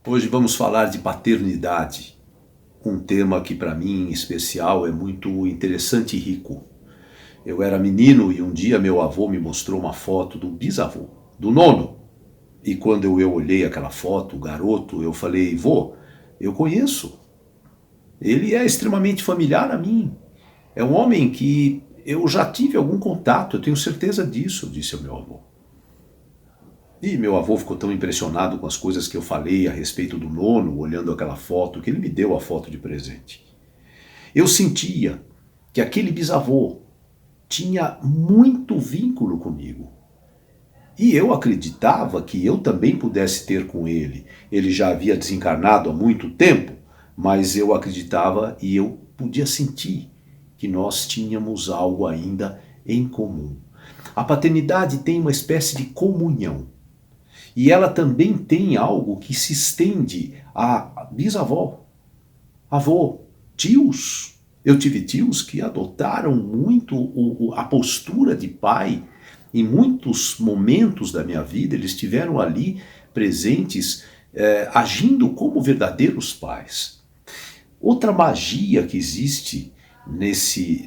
Hoje vamos falar de paternidade, um tema que para mim em especial é muito interessante e rico. Eu era menino e um dia meu avô me mostrou uma foto do bisavô, do nono. E quando eu olhei aquela foto, garoto, eu falei, vô, eu conheço. Ele é extremamente familiar a mim. É um homem que eu já tive algum contato, eu tenho certeza disso, disse o meu avô. E meu avô ficou tão impressionado com as coisas que eu falei a respeito do nono, olhando aquela foto, que ele me deu a foto de presente. Eu sentia que aquele bisavô tinha muito vínculo comigo. E eu acreditava que eu também pudesse ter com ele. Ele já havia desencarnado há muito tempo, mas eu acreditava e eu podia sentir que nós tínhamos algo ainda em comum. A paternidade tem uma espécie de comunhão. E ela também tem algo que se estende a bisavó, avô, tios. Eu tive tios que adotaram muito a postura de pai. Em muitos momentos da minha vida, eles estiveram ali presentes, agindo como verdadeiros pais. Outra magia que existe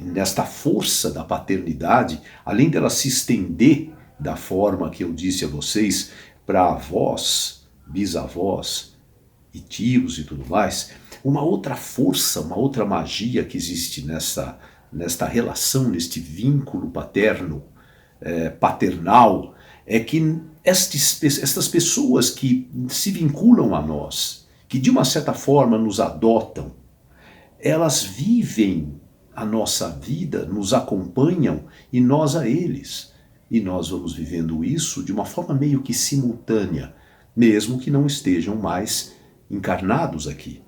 nesta força da paternidade, além dela se estender da forma que eu disse a vocês, para avós, bisavós e tios e tudo mais, uma outra força, uma outra magia que existe nesta relação, neste vínculo paterno, paternal, é que estas pessoas que se vinculam a nós, que de uma certa forma nos adotam, elas vivem a nossa vida, nos acompanham e nós a eles. E nós vamos vivendo isso de uma forma meio que simultânea, mesmo que não estejam mais encarnados aqui.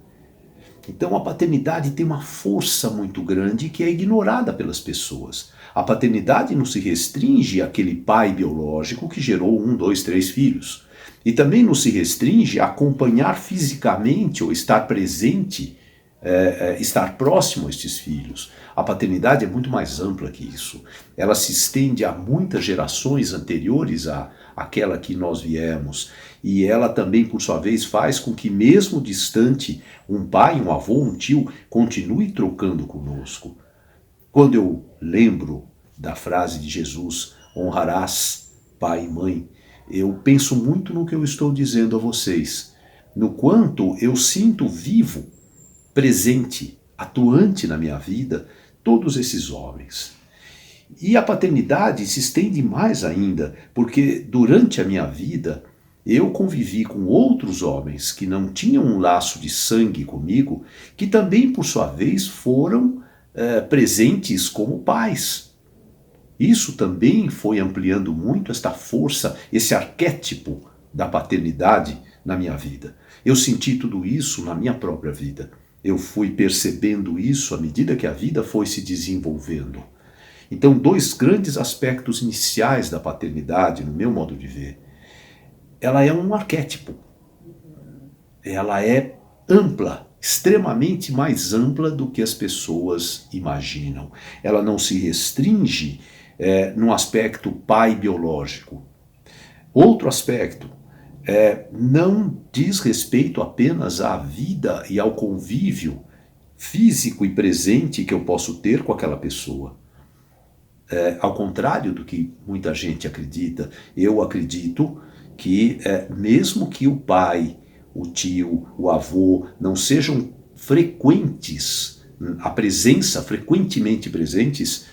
Então a paternidade tem uma força muito grande que é ignorada pelas pessoas. A paternidade não se restringe àquele pai biológico que gerou 1, 2, 3 filhos. E também não se restringe a acompanhar fisicamente ou estar presente, estar próximo a estes filhos. A paternidade é muito mais ampla que isso. Ela se estende a muitas gerações anteriores àquela que nós viemos. E ela também, por sua vez, faz com que, mesmo distante, um pai, um avô, um tio, continue trocando conosco. Quando eu lembro da frase de Jesus, honrarás pai e mãe, eu penso muito no que eu estou dizendo a vocês, no quanto eu sinto vivo, presente, atuante na minha vida, todos esses homens. E a paternidade se estende mais ainda, porque durante a minha vida eu convivi com outros homens que não tinham um laço de sangue comigo, que também, por sua vez, foram presentes como pais. Isso também foi ampliando muito esta força, esse arquétipo da paternidade na minha vida. Eu senti tudo isso na minha própria vida. Eu fui percebendo isso à medida que a vida foi se desenvolvendo. Então, 2 grandes aspectos iniciais da paternidade, no meu modo de ver. Ela é um arquétipo. Ela é ampla, extremamente mais ampla do que as pessoas imaginam. Ela não se restringe no aspecto pai biológico. Outro aspecto, não diz respeito apenas à vida e ao convívio físico e presente que eu posso ter com aquela pessoa. Ao contrário do que muita gente acredita, eu acredito que mesmo que o pai, o tio, o avô não sejam frequentes, a presença, frequentemente presentes,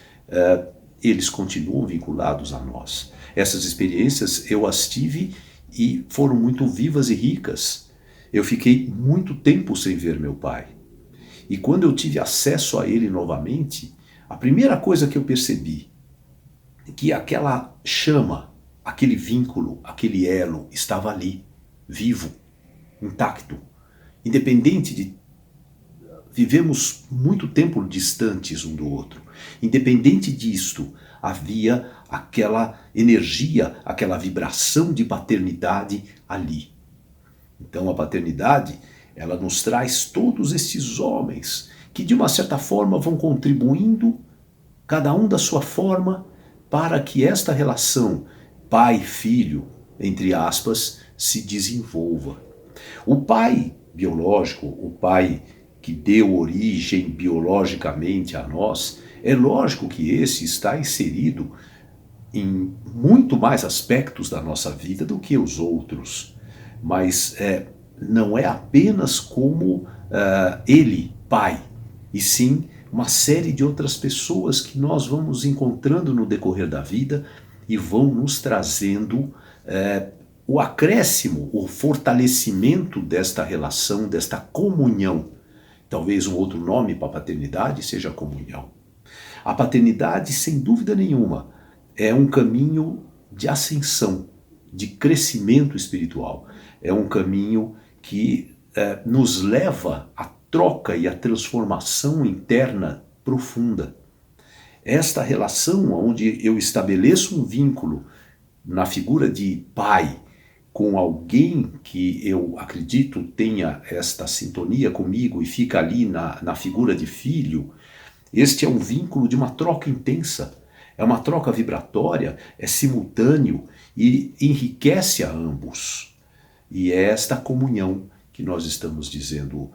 eles continuam vinculados a nós. Essas experiências eu as tive e foram muito vivas e ricas. Eu fiquei muito tempo sem ver meu pai. E quando eu tive acesso a ele novamente, a primeira coisa que eu percebi é que aquela chama, aquele vínculo, aquele elo estava ali, vivo, intacto. Independente de vivemos muito tempo distantes um do outro. Independente disto, havia aquela energia, aquela vibração de paternidade ali. Então a paternidade, ela nos traz todos esses homens que de uma certa forma vão contribuindo, cada um da sua forma, para que esta relação pai-filho, entre aspas, se desenvolva. O pai biológico, o pai que deu origem biologicamente a nós, é lógico que esse está inserido em muito mais aspectos da nossa vida do que os outros, mas não é apenas como ele, pai, e sim uma série de outras pessoas que nós vamos encontrando no decorrer da vida e vão nos trazendo o acréscimo, o fortalecimento desta relação, desta comunhão. Talvez um outro nome para a paternidade seja a comunhão. A paternidade, sem dúvida nenhuma, é um caminho de ascensão, de crescimento espiritual. É um caminho que nos leva à troca e à transformação interna profunda. Esta relação onde eu estabeleço um vínculo na figura de pai com alguém que eu acredito tenha esta sintonia comigo e fica ali na figura de filho, este é um vínculo de uma troca intensa. É uma troca vibratória, é simultâneo e enriquece a ambos. E é esta comunhão que nós estamos dizendo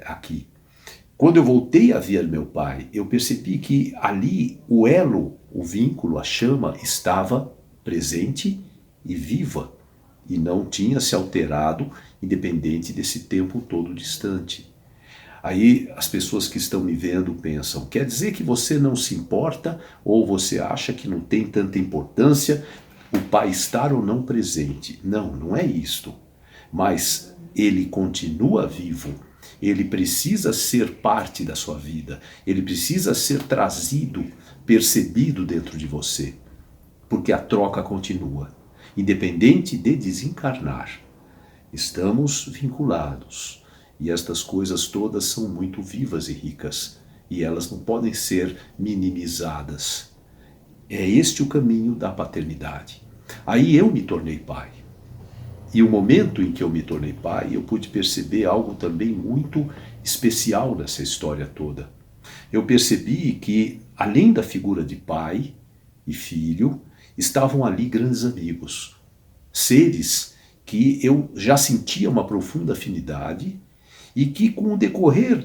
aqui. Quando eu voltei a ver meu pai, eu percebi que ali o elo, o vínculo, a chama estava presente e viva e não tinha se alterado independente desse tempo todo distante. Aí as pessoas que estão me vendo pensam, quer dizer que você não se importa ou você acha que não tem tanta importância o pai estar ou não presente? Não, não é isto. Mas ele continua vivo, ele precisa ser parte da sua vida, ele precisa ser trazido, percebido dentro de você, porque a troca continua, independente de desencarnar. Estamos vinculados. E estas coisas todas são muito vivas e ricas, e elas não podem ser minimizadas. É este o caminho da paternidade. Aí eu me tornei pai. E o momento em que eu me tornei pai, eu pude perceber algo também muito especial nessa história toda. Eu percebi que, além da figura de pai e filho, estavam ali grandes amigos. Seres que eu já sentia uma profunda afinidade, e que com o decorrer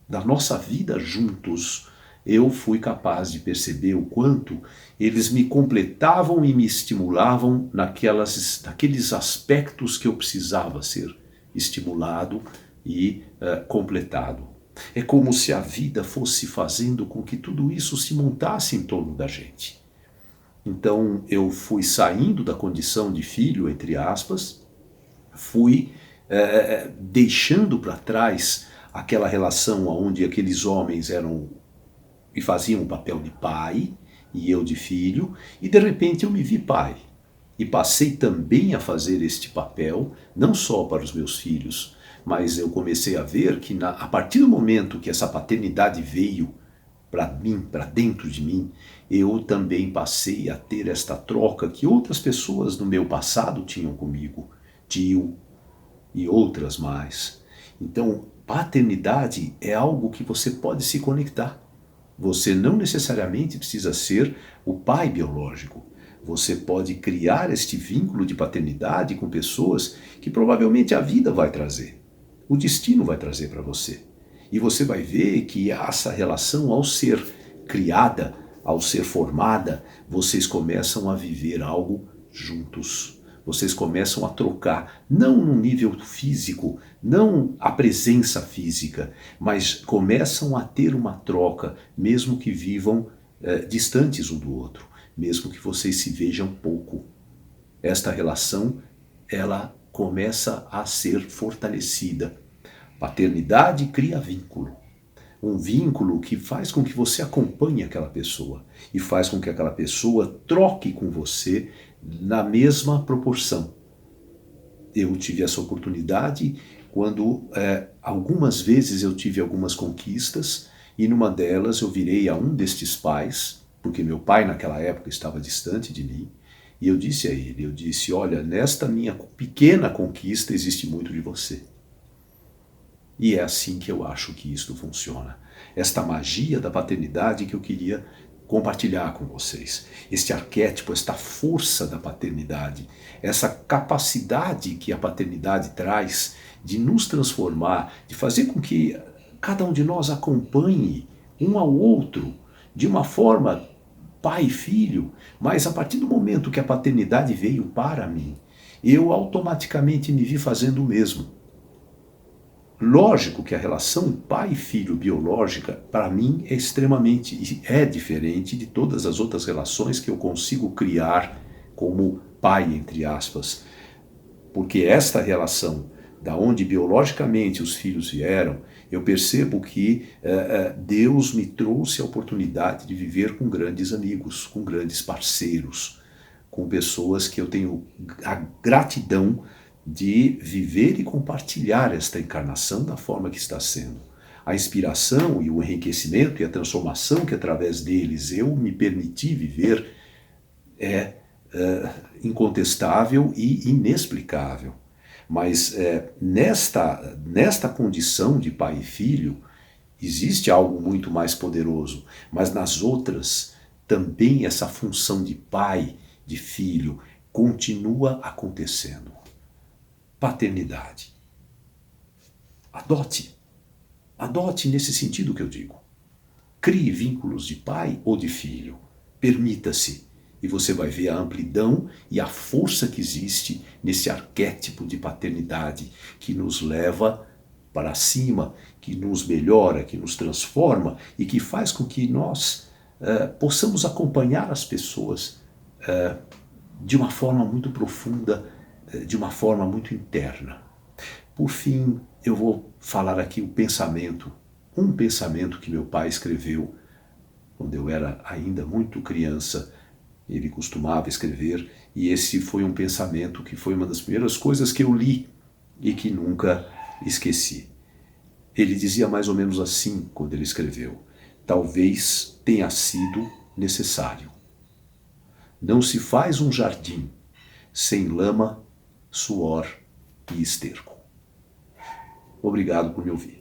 da nossa vida juntos, eu fui capaz de perceber o quanto eles me completavam e me estimulavam naqueles aspectos que eu precisava ser estimulado e completado. É como se a vida fosse fazendo com que tudo isso se montasse em torno da gente. Então eu fui saindo da condição de filho, entre aspas, fui deixando para trás aquela relação onde aqueles homens eram e faziam o papel de pai e eu de filho, e de repente eu me vi pai. E passei também a fazer este papel, não só para os meus filhos, mas eu comecei a ver que a partir do momento que essa paternidade veio para mim, para dentro de mim, eu também passei a ter esta troca que outras pessoas no meu passado tinham comigo, tio, e outras mais. Então, paternidade é algo que você pode se conectar. Você não necessariamente precisa ser o pai biológico. Você pode criar este vínculo de paternidade com pessoas que provavelmente a vida vai trazer. O destino vai trazer para você. E você vai ver que essa relação, ao ser criada, ao ser formada, vocês começam a viver algo juntos. Vocês começam a trocar, não no nível físico, não a presença física, mas começam a ter uma troca, mesmo que vivam distantes um do outro, mesmo que vocês se vejam pouco. Esta relação, ela começa a ser fortalecida. Paternidade cria vínculo. Um vínculo que faz com que você acompanhe aquela pessoa e faz com que aquela pessoa troque com você na mesma proporção. Eu tive essa oportunidade quando algumas vezes eu tive algumas conquistas e numa delas eu virei a um destes pais, porque meu pai naquela época estava distante de mim, e eu disse a ele, olha, nesta minha pequena conquista existe muito de você. E é assim que eu acho que isto funciona. Esta magia da paternidade que eu queria compartilhar com vocês. Este arquétipo, esta força da paternidade, essa capacidade que a paternidade traz de nos transformar, de fazer com que cada um de nós acompanhe um ao outro de uma forma pai e filho, mas a partir do momento que a paternidade veio para mim, eu automaticamente me vi fazendo o mesmo. Lógico que a relação pai e filho biológica, para mim, é extremamente, é diferente de todas as outras relações que eu consigo criar como pai, entre aspas. Porque esta relação, da onde biologicamente os filhos vieram, eu percebo que Deus me trouxe a oportunidade de viver com grandes amigos, com grandes parceiros, com pessoas que eu tenho a gratidão de viver e compartilhar esta encarnação da forma que está sendo. A inspiração e o enriquecimento e a transformação que através deles eu me permiti viver é incontestável e inexplicável. Mas nesta condição de pai e filho, existe algo muito mais poderoso, mas nas outras também essa função de pai, de filho, continua acontecendo. Paternidade. Adote. Adote nesse sentido que eu digo. Crie vínculos de pai ou de filho. Permita-se. E você vai ver a amplidão e a força que existe nesse arquétipo de paternidade que nos leva para cima, que nos melhora, que nos transforma e que faz com que nós possamos acompanhar as pessoas de uma forma muito profunda, de uma forma muito interna. Por fim, eu vou falar aqui um pensamento que meu pai escreveu quando eu era ainda muito criança. Ele costumava escrever, e esse foi um pensamento que foi uma das primeiras coisas que eu li e que nunca esqueci. Ele dizia mais ou menos assim quando ele escreveu: talvez tenha sido necessário. Não se faz um jardim sem lama, suor e esterco. Obrigado por me ouvir.